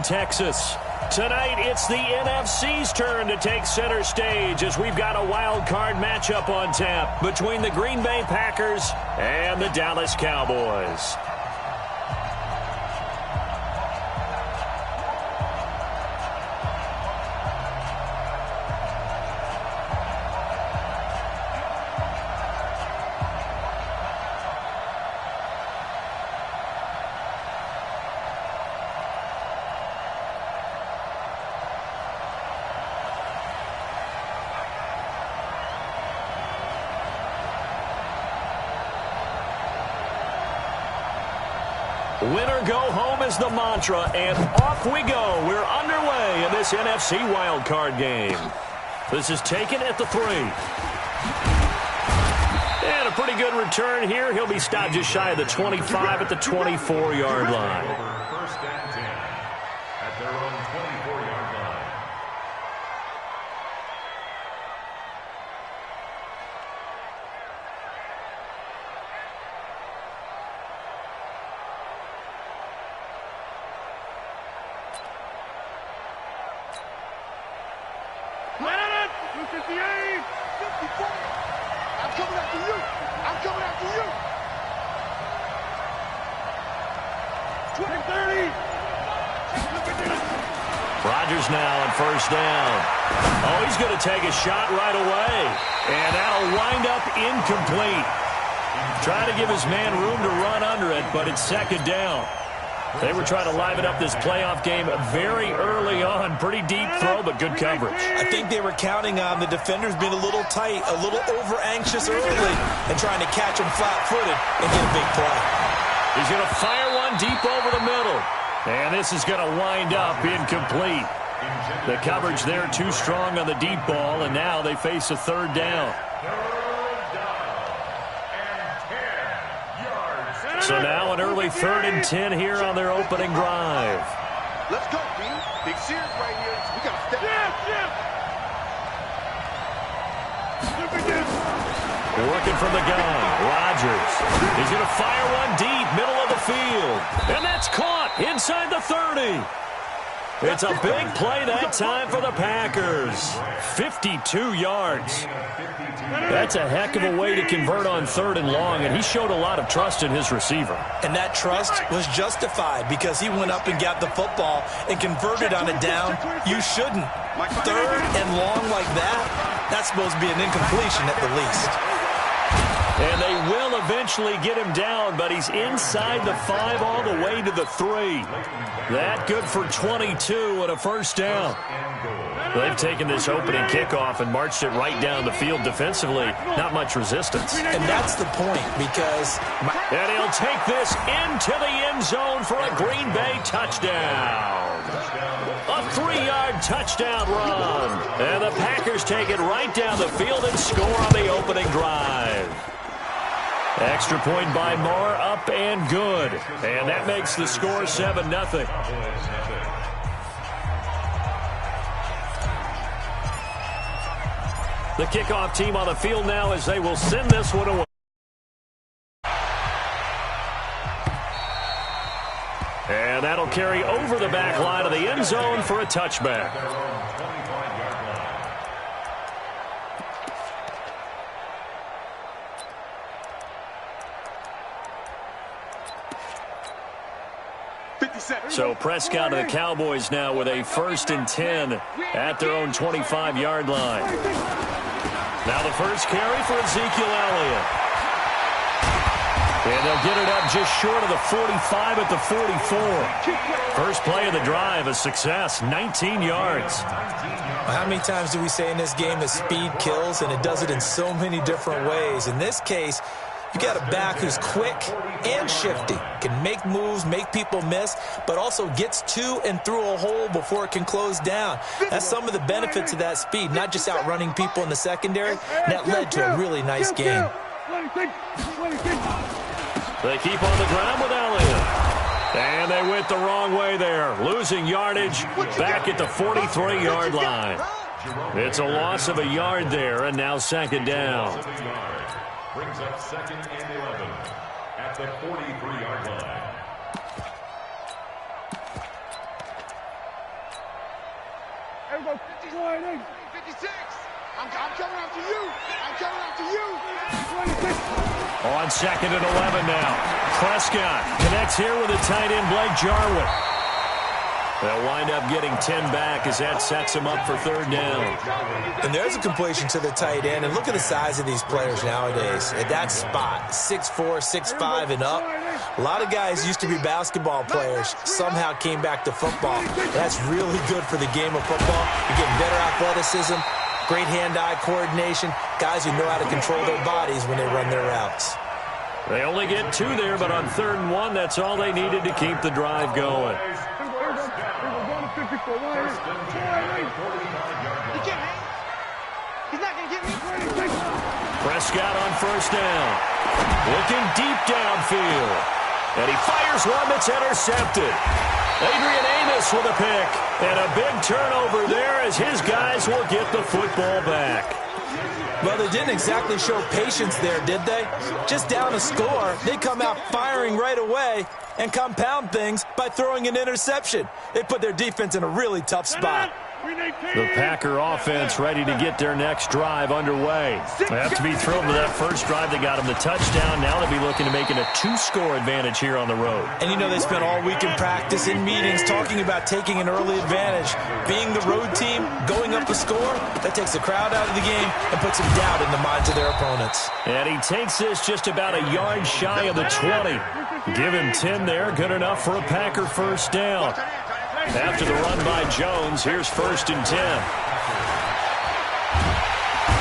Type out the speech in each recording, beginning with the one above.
Texas. Tonight, it's the NFC's turn to take center stage as we've got a wild card matchup on tap between the Green Bay Packers and the Dallas Cowboys. Winner go home is the mantra, and off we go. We're underway in this NFC wildcard game. This is taken at the 3. And a pretty good return here. He'll be stopped just shy of the 25 at the 24-yard line. First and 10 at their own 24-yard line. Rodgers now on first down. Oh, he's going to take a shot right away. And that'll wind up incomplete. Trying to give his man room to run under it, but it's second down. They were trying to liven up this playoff game very early on. Pretty deep throw, but good coverage. I think they were counting on the defenders being a little tight, a little over-anxious early, and trying to catch him flat-footed and get a big play. He's going to fire one deep over the middle. And this is going to wind up incomplete. The coverage there too strong on the deep ball, and now they face a third down. So now an early 3rd and 10 here on their opening drive. Let's go, B. Big series right here. We got to step. Working from the gun, Rodgers. He's going to fire one deep, middle of the field. And that's caught inside the 30. It's a big play that time for the Packers. 52 yards. That's a heck of a way to convert on 3rd and long, and he showed a lot of trust in his receiver. And that trust was justified because he went up and got the football and converted on a down. You shouldn't. 3rd and long like that, that's supposed to be an incompletion at the least. And they will eventually get him down, but he's inside the 5 all the way to the 3. That good for 22 and a first down. They've taken this opening kickoff and marched it right down the field defensively. Not much resistance. And that's the point because... And he'll take this into the end zone for a Green Bay touchdown. A 3-yard touchdown run. And the Packers take it right down the field and score on the opening drive. Extra point by Moore, up and good. And that makes the score 7-0. The kickoff team on the field now as they will send this one away. And that'll carry over the back line of the end zone for a touchback. So Prescott and the Cowboys now with a 1st and 10 at their own 25-yard line. Now the first carry for Ezekiel Elliott. And they'll get it up just short of the 45 at the 44. First play of the drive, a success, 19 yards. How many times do we say in this game that speed kills, and it does it in so many different ways? In this case, you got a back who's quick and shifty, can make moves, make people miss, but also gets to and through a hole before it can close down. That's some of the benefits of that speed, not just outrunning people in the secondary. And that led to a really nice game. They keep on the ground with Elliott. And they went the wrong way there, losing yardage back at the 43-yard line. It's a loss of a yard there, and now second down. Brings up 2nd and 11 at the 43-yard line. 56. I'm coming after you. I'm coming after you. On 2nd and 11 now. Prescott connects here with the tight end, Blake Jarwin. They'll wind up getting 10 back as that sets him up for 3rd down. And there's a completion to the tight end. And look at the size of these players nowadays. At that spot, 6'4", 6'5", and up. A lot of guys used to be basketball players, somehow came back to football. That's really good for the game of football. You're getting better athleticism, great hand-eye coordination, guys who know how to control their bodies when they run their routes. They only get 2 there, but on 3rd and 1, that's all they needed to keep the drive going. He can't hang. He's not going to get me. Prescott on 1st down. Looking deep downfield. And he fires one that's intercepted. Adrian Amos with a pick. And a big turnover there as his guys will get the football back. Well, they didn't exactly show patience there, did they? Just down a score, they come out firing right away and compound things by throwing an interception. They put their defense in a really tough spot. The Packer offense ready to get their next drive underway. They have to be thrilled with that first drive that got them the touchdown. Now they'll be looking to make it a 2-score advantage here on the road. And you know they spent all week in practice, in meetings, talking about taking an early advantage. Being the road team, going up a score, that takes the crowd out of the game and puts some doubt in the minds of their opponents. And he takes this just about a yard shy of the 20. Give him 10 there, good enough for a Packer first down. After the run by Jones, here's 1st and 10.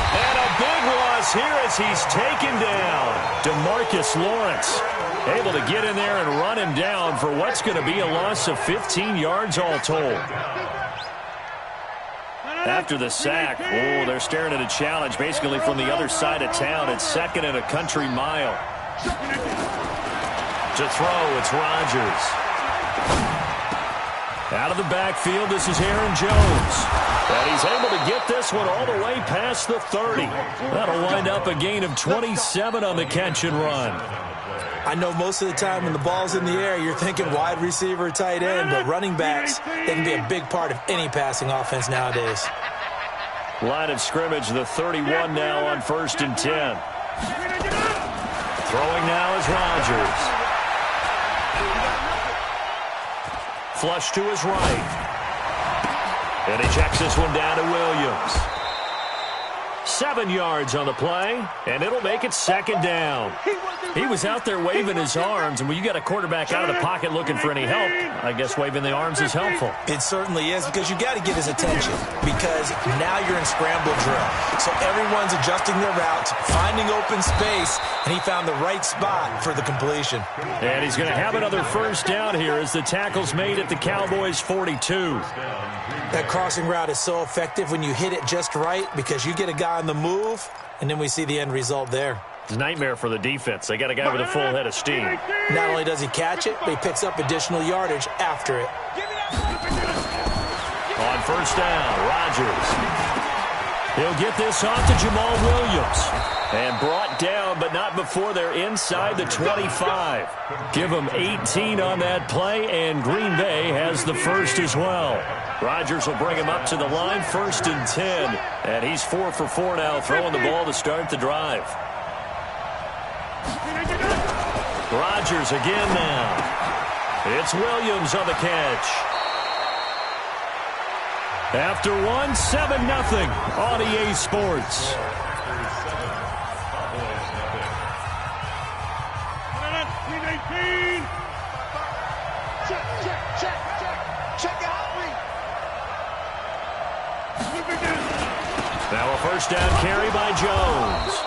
And a big loss here as he's taken down. DeMarcus Lawrence able to get in there and run him down for what's going to be a loss of 15 yards all told. After the sack, they're staring at a challenge basically from the other side of town. It's 2nd and a country mile. To throw, it's Rodgers. Out of the backfield, this is Aaron Jones. And he's able to get this one all the way past the 30. That'll wind up a gain of 27 on the catch and run. I know most of the time when the ball's in the air, you're thinking wide receiver, tight end, but running backs, they can be a big part of any passing offense nowadays. Line of scrimmage, the 31 now on 1st and 10. Throwing now is Rodgers. Flush to his right. And he checks this one down to Williams. 7 yards on the play, and it'll make it 2nd down. He was out there waving his arms, and when you got a quarterback out of the pocket looking for any help, I guess waving the arms is helpful. It certainly is, because you got to get his attention, because now you're in scramble drill. So everyone's adjusting their routes, finding open space, and he found the right spot for the completion. And he's going to have another first down here as the tackle's made at the Cowboys' 42. That crossing route is so effective when you hit it just right, because you get a guy on the move, and then we see the end result there. It's a nightmare for the defense. They got a guy with a full head of steam. Not only does he catch it, but he picks up additional yardage after it. On 1st down, Rodgers. He'll get this off to Jamal Williams. And brought down, but not before they're inside the 25. Give them 18 on that play, and Green Bay has the first as well. Rodgers will bring him up to the line, 1st and 10. And he's 4 for 4 now, throwing the ball to start the drive. Rodgers again now. It's Williams on the catch. After 7-0 on EA Sports. Now a first down carry by Jones.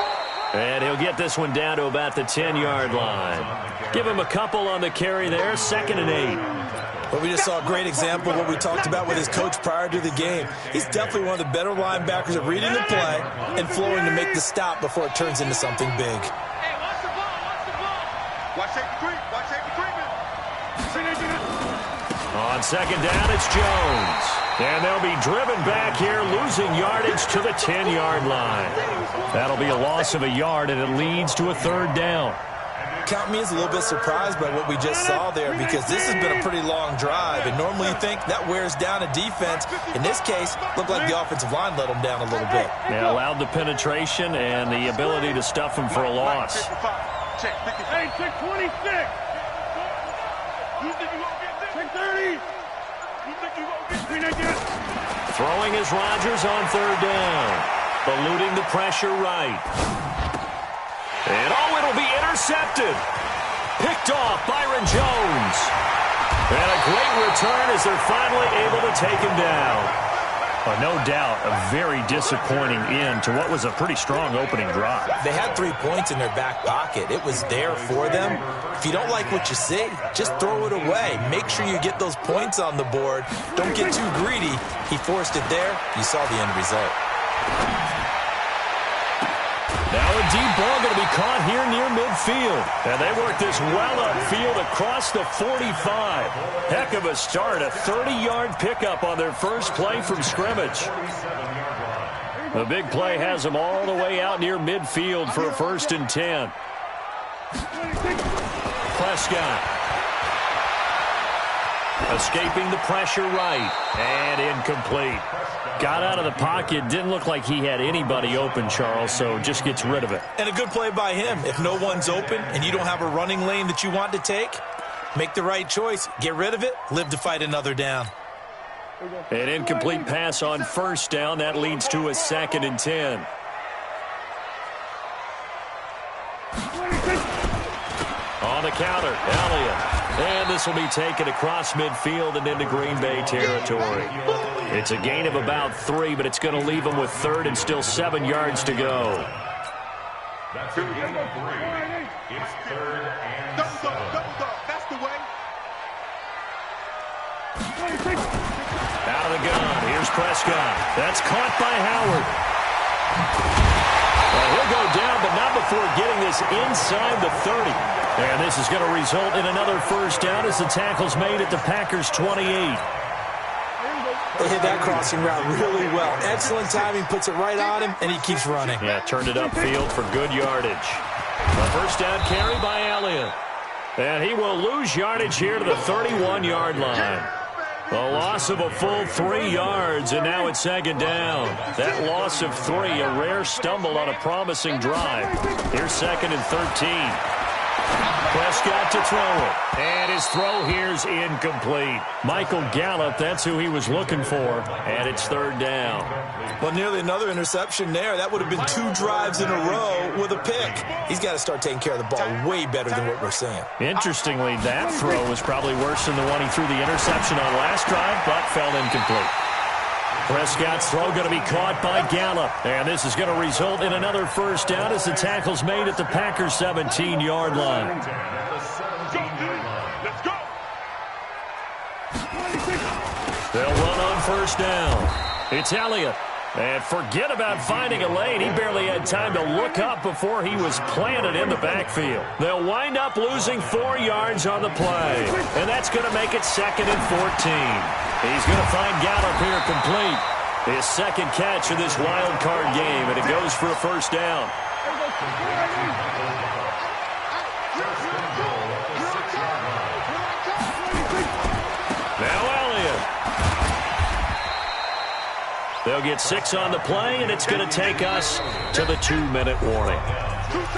And he'll get this one down to about the 10-yard line. Give him a couple on the carry there, 2nd and 8. Well, we just saw a great example of what we talked about with his coach prior to the game. He's definitely one of the better linebackers at reading the play and flowing to make the stop before it turns into something big. Hey, watch the ball, watch the ball. Watch safety creep, watch safety creeping. On 2nd down, it's Jones. And they'll be driven back here, losing yardage to the 10-yard line. That'll be a loss of a yard, and it leads to a 3rd down. count me as a little bit surprised by what we just saw there, because this has been a pretty long drive, and normally you think that wears down a defense. In this case, looked like the offensive line let them down a little bit. They allowed the penetration and the ability to stuff them for a loss. Hey, check 26. You think you gonna get this? Check 30. You think you gonna get this? Throwing is Rodgers on third down. Eluding the pressure right. And it'll be intercepted. Picked off Byron Jones. And a great return as they're finally able to take him down. No doubt a very disappointing end to what was a pretty strong opening drive. They had 3 points in their back pocket. It was there for them. If you don't like what you see, just throw it away. Make sure you get those points on the board. Don't get too greedy. He forced it there. You saw the end result. Now a deep ball going to be caught here near midfield. And they work this well upfield across the 45. Heck of a start, a 30-yard pickup on their first play from scrimmage. The big play has them all the way out near midfield for a 1st and 10. Prescott. Escaping the pressure right. And incomplete. Got out of the pocket. Didn't look like he had anybody open, Charles, so just gets rid of it. And a good play by him. If no one's open and you don't have a running lane that you want to take, make the right choice. Get rid of it. Live to fight another down. An incomplete pass on 1st down. That leads to a 2nd and 10. On the counter, Elliott. And this will be taken across midfield and into Green Bay territory. It's a gain of about 3, but it's going to leave them with 3rd and still 7 yards to go. That's a gain of 3. It's 3rd and 7. That's the way. Out of the gun. Here's Prescott. That's caught by Howard. Well, he'll go down, but not before getting this inside the 30. And this is going to result in another 1st down as the tackle's made at the Packers' 28. They hit that crossing route really well. Excellent timing, puts it right on him, and he keeps running. Yeah, turned it upfield for good yardage. A 1st down carry by Elliott. And he will lose yardage here to the 31-yard line. A loss of a full 3 yards, and now it's 2nd down. That loss of 3, a rare stumble on a promising drive. Here's 2nd and 13. Prescott to throw it. And his throw here's incomplete. Michael Gallup, that's who he was looking for. And it's 3rd down. Well, nearly another interception there. That would have been 2 drives in a row with a pick. He's got to start taking care of the ball way better than what we're seeing. Interestingly, that throw was probably worse than the one he threw the interception on last drive, but fell incomplete. Prescott's throw going to be caught by Gallup. And this is going to result in another 1st down as the tackle's made at the Packers' 17-yard line. Let's go. They'll run on 1st down. It's Elliott. And forget about finding a lane. He barely had time to look up before he was planted in the backfield. They'll wind up losing 4 yards on the play. And that's going to make it 2nd and 14. He's going to find Gallup here complete. His 2nd catch of this wild card game, and it goes for a 1st down. Now Elliott. They'll get 6 on the play, and it's going to take us to the 2-minute warning.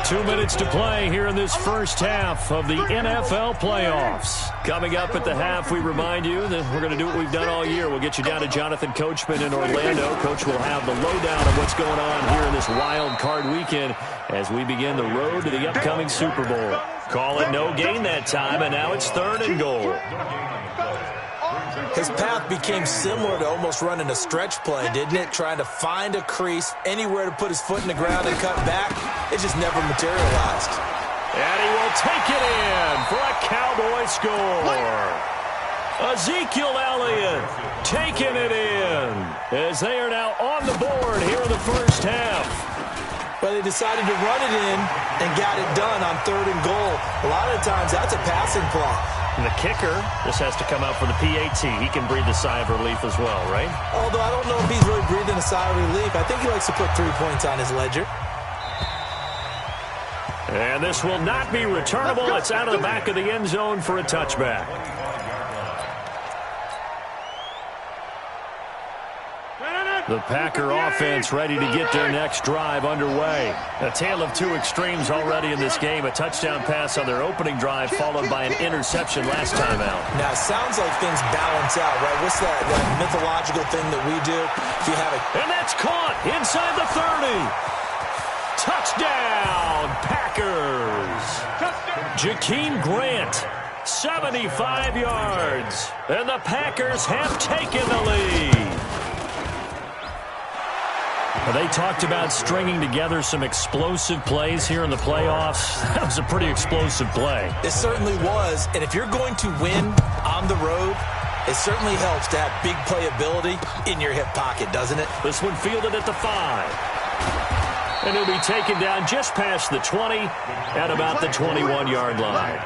2 minutes to play here in this first half of the NFL playoffs. Coming up at the half, we remind you that we're going to do what we've done all year. We'll get you down to Jonathan Coachman in Orlando. Coach will have the lowdown of what's going on here in this wild card weekend as we begin the road to the upcoming Super Bowl. Call it no gain that time, and now it's 3rd and goal. His path became similar to almost running a stretch play, didn't it? Trying to find a crease, anywhere to put his foot in the ground and cut back. It just never materialized. And he will take it in for a Cowboy score. Ezekiel Elliott taking it in as they are now on the board here in the first half. But they decided to run it in and got it done on 3rd and goal. A lot of times that's a passing play. And the kicker just has to come out for the PAT. He can breathe a sigh of relief as well, right? Although I don't know if he's really breathing a sigh of relief. I think he likes to put 3 points on his ledger. And this will not be returnable. It's out of the back of the end zone for a touchback. The Packer offense ready to get their next drive underway. A tale of two extremes already in this game. A touchdown pass on their opening drive followed by an interception last time out. Now, it sounds like things balance out, right? What's that mythological thing that we do? If you have a... And that's caught inside the 30. Touchdown, Packers. Jakeem Grant, 75 yards. And the Packers have taken the lead. They talked about stringing together some explosive plays here in the playoffs. That was a pretty explosive play. It certainly was. And if you're going to win on the road, it certainly helps to have big playability in your hip pocket, doesn't it? This one fielded at the 5. And he'll be taken down just past the 20 at about the 21-yard line.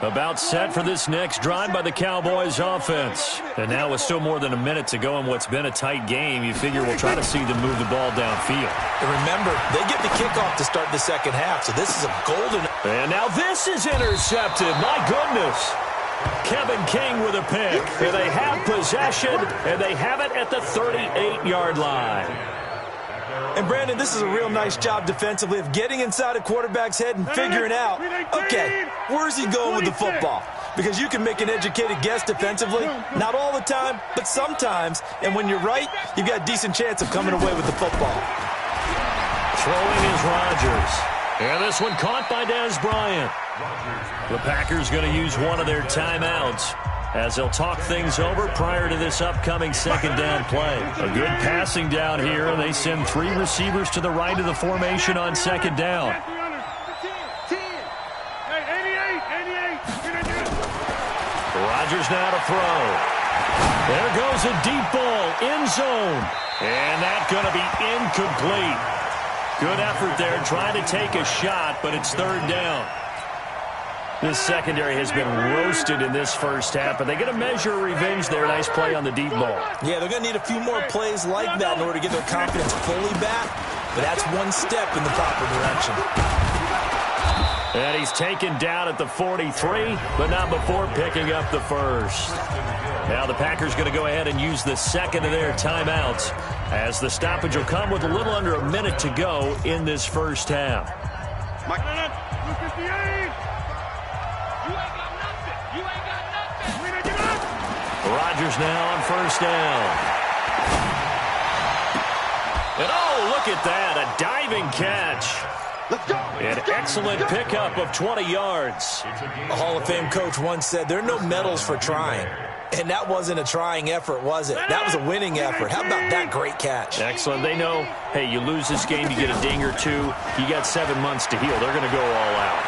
About set for this next drive by the Cowboys offense. And now with still more than a minute to go in what's been a tight game, you figure we'll try to see them move the ball downfield. And remember, they get the kickoff to start the second half, so this is a golden... And now this is intercepted. My goodness. Kevin King with a pick. And they have possession, and they have it at the 38-yard line. And, Brandon, this is a real nice job defensively of getting inside a quarterback's head and figuring out, okay, where's he going with the football? Because you can make an educated guess defensively, not all the time, but sometimes. And when you're right, you've got a decent chance of coming away with the football. Throwing is Rodgers. And this one caught by Dez Bryant. The Packers going to use one of their timeouts as they'll talk things over prior to this upcoming second down play. A good passing down here, and they send 3 receivers to the right of the formation on second down. Rodgers now to throw. There goes a deep ball, end zone. And that's going to be incomplete. Good effort there, trying to take a shot, but it's third down. This secondary has been roasted in this first half, but they're going to measure revenge there. Nice play on the deep ball. Yeah, they're going to need a few more plays like that in order to get their confidence fully back, but that's one step in the proper direction. And he's taken down at the 43, but not before picking up the first. Now the Packers going to go ahead and use the second of their timeouts as the stoppage will come with a little under a minute to go in this first half. Rodgers now on first down. And oh, look at that, a diving catch. An excellent pickup of 20 yards. A Hall of Fame coach once said, there are no medals for trying. And that wasn't a trying effort, was it? That was a winning effort. How about that great catch? Excellent. They know, hey, you lose this game, you get a ding or two. You got 7 months to heal. They're going to go all out.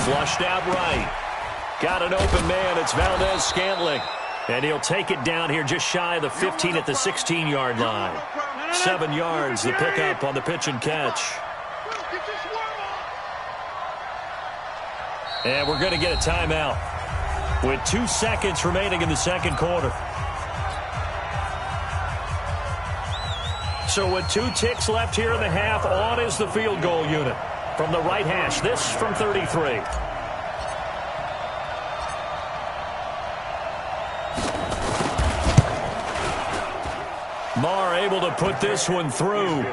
Flushed out right. Got an open man. It's Valdez-Scantling. And he'll take it down here just shy of the 15 at the 16-yard line. 7 yards, the pickup on the pitch and catch. And we're going to get a timeout with 2 seconds remaining in the second quarter. So with 2 ticks left here in the half, on is the field goal unit. From the right hash, this from 33. Marr able to put this one through.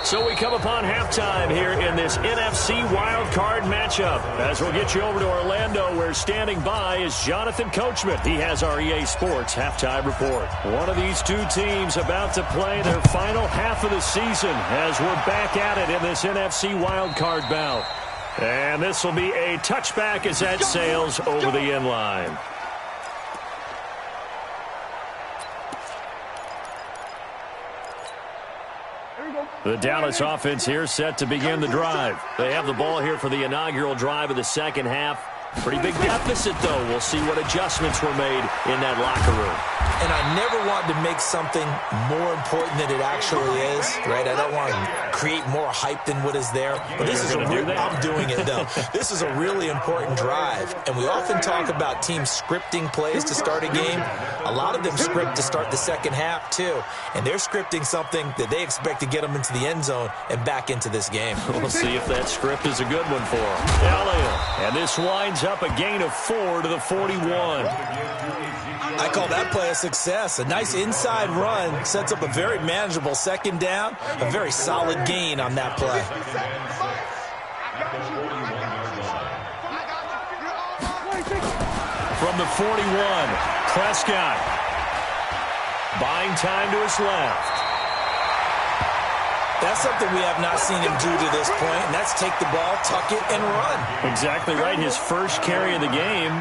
So we come upon halftime here in this NFC wildcard matchup. As we'll get you over to Orlando, where standing by is Jonathan Coachman. He has our EA Sports halftime report. One of these 2 teams about to play their final half of the season as we're back at it in this NFC wildcard bout. And this will be a touchback as that sails over the end line. The Dallas offense here set to begin the drive. They have the ball here for the inaugural drive of the second half. Pretty big deficit, though. We'll see what adjustments were made in that locker room. And I never want to make something more important than it actually is, right? I don't want to create more hype than what is there. But this is I'm doing it, though. This is a really important drive. And we often talk about teams scripting plays to start a game. A lot of them script to start the second half, too. And they're scripting something that they expect to get them into the end zone and back into this game. We'll see if that script is a good one for them. Elliott. And this winds up a gain of 4 to the 41. I call that play a success. A nice inside run sets up a very manageable second down. A very solid gain on that play. From the 41, Prescott. Buying time to his left. That's something we have not seen him do to this point, and that's take the ball, tuck it, and run. Exactly right. His first carry of the game.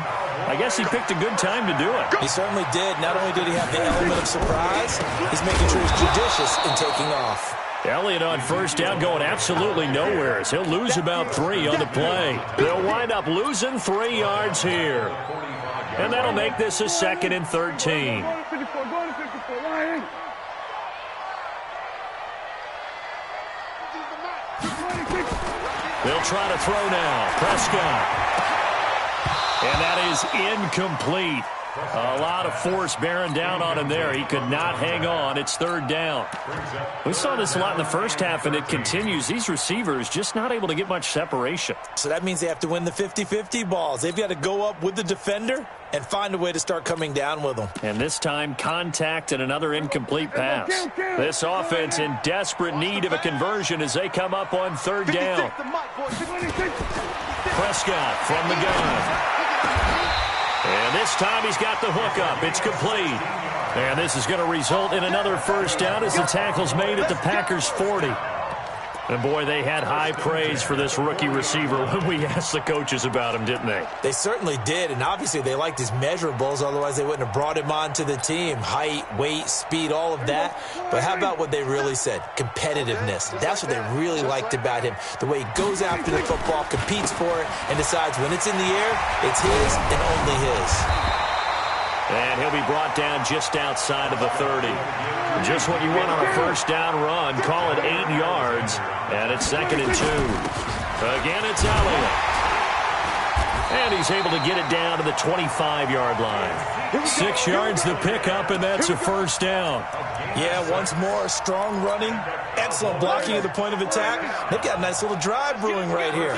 I guess he picked a good time to do it. He certainly did. Not only did he have the element of surprise, he's making sure he's judicious in taking off. Elliott on first down going absolutely nowhere. He'll lose about 3 on the play. They'll wind up losing 3 yards here. And that'll make this a 2nd and 13. They'll try to throw now. Prescott. And that is incomplete. A lot of force bearing down on him there. He could not hang on. It's 3rd down. We saw this a lot in the first half, and it continues. These receivers just not able to get much separation. So that means they have to win the 50-50 balls. They've got to go up with the defender and find a way to start coming down with them. And this time, contact and another incomplete pass. This offense in desperate need of a conversion as they come up on 3rd down. Prescott from the gun. And this time he's got the hook up. It's complete. And this is going to result in another first down as the tackle's made at the Packers' 40. And, boy, they had high praise for this rookie receiver when we asked the coaches about him, didn't they? They certainly did, and obviously they liked his measurables. Otherwise, they wouldn't have brought him onto the team. Height, weight, speed, all of that. But how about what they really said? Competitiveness. That's what they really liked about him. The way he goes after the football, competes for it, and decides when it's in the air, it's his and only his. And he'll be brought down just outside of the 30. Just what you want on a first down run. Call it 8 yards. And it's 2nd and 2. Again, it's Elliott. And he's able to get it down to the 25-yard line. 6 yards the pickup, and that's a first down. Yeah, once more, strong running, excellent blocking at the point of attack. They've got a nice little drive brewing right here.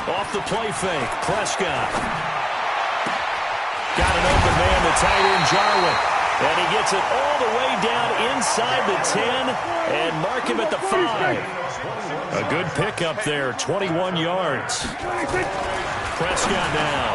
Off the play fake, Prescott. Got an open man, the tight end, Jarwin. And he gets it all the way down inside the 10 and mark him at the 5. A good pickup there, 21 yards. Prescott now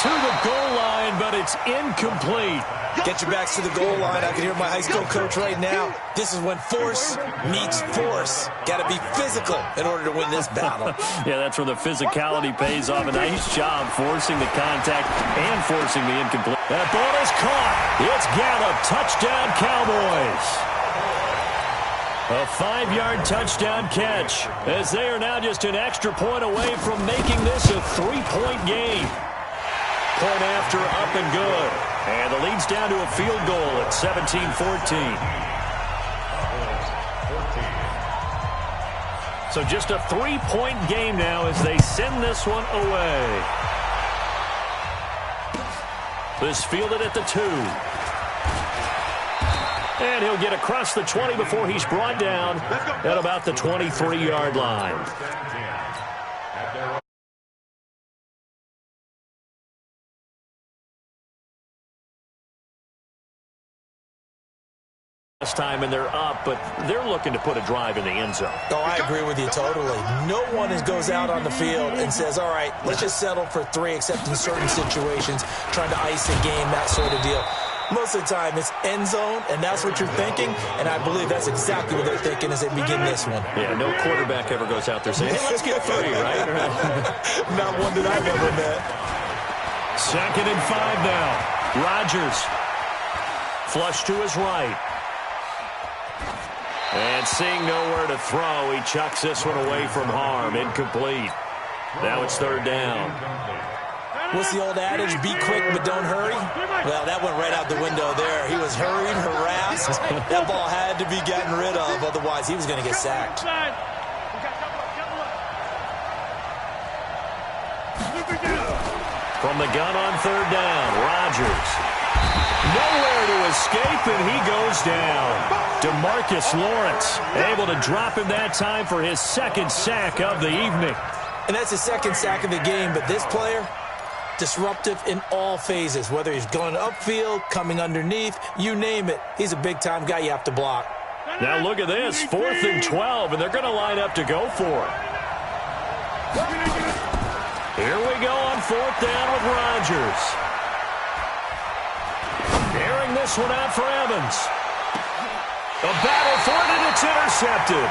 to the goal line, but it's incomplete. Get your backs to the goal line. I can hear my high school coach right now. This is when force meets force. Got to be physical in order to win this battle. Yeah, that's where the physicality pays off. A nice job forcing the contact and forcing the incomplete. That ball is caught. It's Gallup. Touchdown, Cowboys. A 5-yard touchdown catch as they are now just an extra point away from making this a 3-point game. Point after, up and good. And the lead's down to a field goal at 17-14. So just a 3-point game now as they send this one away. This fielded at the 2. And he'll get across the 20 before he's brought down at about the 23-yard line. Last time and they're up, but they're looking to put a drive in the end zone. Oh, I agree with you totally. No one goes out on the field and says, all right, let's just settle for 3, except in certain situations, trying to ice a game, that sort of deal. Most of the time, it's end zone, and that's what you're thinking, and I believe that's exactly what they're thinking as they begin this one. Yeah, no quarterback ever goes out there saying, hey, let's get 3, right? Not one that I've ever met. 2nd and 5 now. Rodgers. Flush to his right. And seeing nowhere to throw, he chucks this one away from harm. Incomplete. Now it's third down. What's the old adage? Be quick, but don't hurry. Well, that went right out the window there. He was hurried, harassed. That ball had to be gotten rid of. Otherwise, he was going to get sacked. From the gun on third down, Rodgers. Nowhere to escape, and he goes down. DeMarcus Lawrence able to drop him that time for his second sack of the evening. And that's his second sack of the game, but this player, disruptive in all phases, whether he's going upfield, coming underneath, you name it. He's a big-time guy you have to block. Now look at this, 4th and 12, and they're going to line up to go for it. Here we go on 4th down with Rodgers. Airing this one out for Evans. A battle for it, and it's intercepted.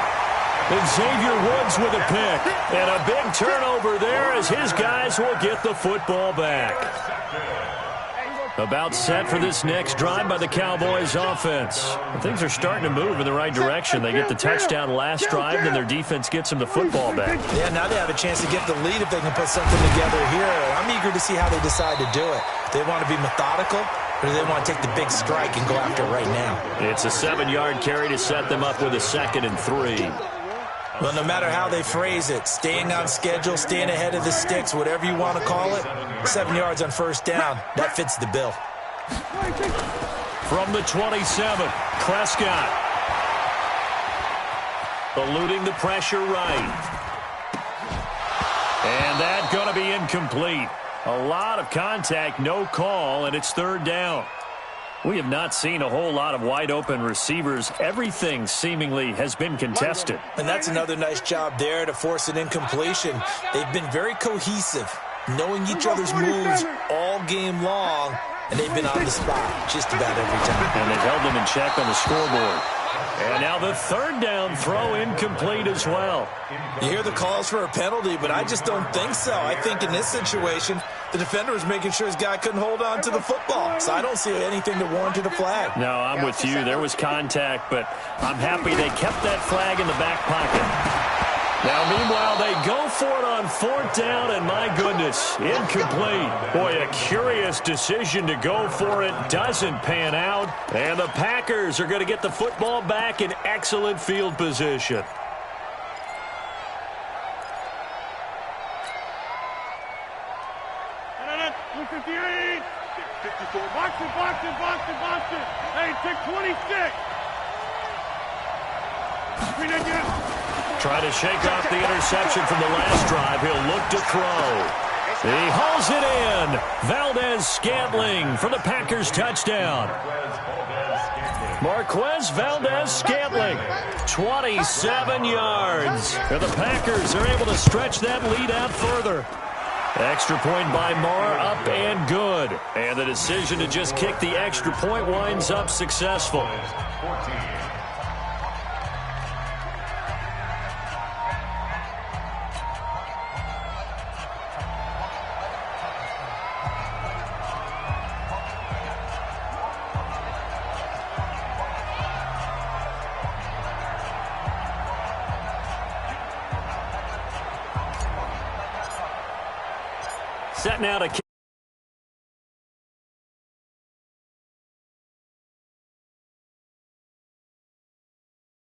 And Xavier Woods with a pick. And a big turnover there as his guys will get the football back. About set for this next drive by the Cowboys offense. Things are starting to move in the right direction. They get the touchdown last drive, and their defense gets them the football back. Yeah, now they have a chance to get the lead if they can put something together here. I'm eager to see how they decide to do it. Do they want to be methodical, or do they want to take the big strike and go after it right now? It's a 7-yard carry to set them up with a 2nd and 3. Well, no matter how they phrase it, staying on schedule, staying ahead of the sticks, whatever you want to call it, 7 yards on first down, that fits the bill. From the 27, Prescott. Eluding the pressure right. And that's going to be incomplete. A lot of contact, no call, and it's third down. We have not seen a whole lot of wide-open receivers. Everything seemingly has been contested. And that's another nice job there to force an incompletion. They've been very cohesive, knowing each other's moves all game long, and they've been on the spot just about every time. And they've held them in check on the scoreboard. And now the third down throw incomplete as well. You hear the calls for a penalty, but I just don't think so. I think in this situation, the defender was making sure his guy couldn't hold on to the football. So I don't see anything to warrant a flag. No, I'm with you. There was contact, but I'm happy they kept that flag in the back pocket. Now, meanwhile, they go for it on 4th down, and my goodness, incomplete. Boy, a curious decision to go for it. Doesn't pan out, and the Packers are going to get the football back in excellent field position. Hey, take 26. Try to shake off the interception from the last drive. He'll look to throw. He hauls it in. Valdez-Scantling for the Packers touchdown. Marquez Valdez-Scantling, 27 yards. And the Packers are able to stretch that lead out further. Extra point by Marr, up and good. And the decision to just kick the extra point winds up successful. Set now to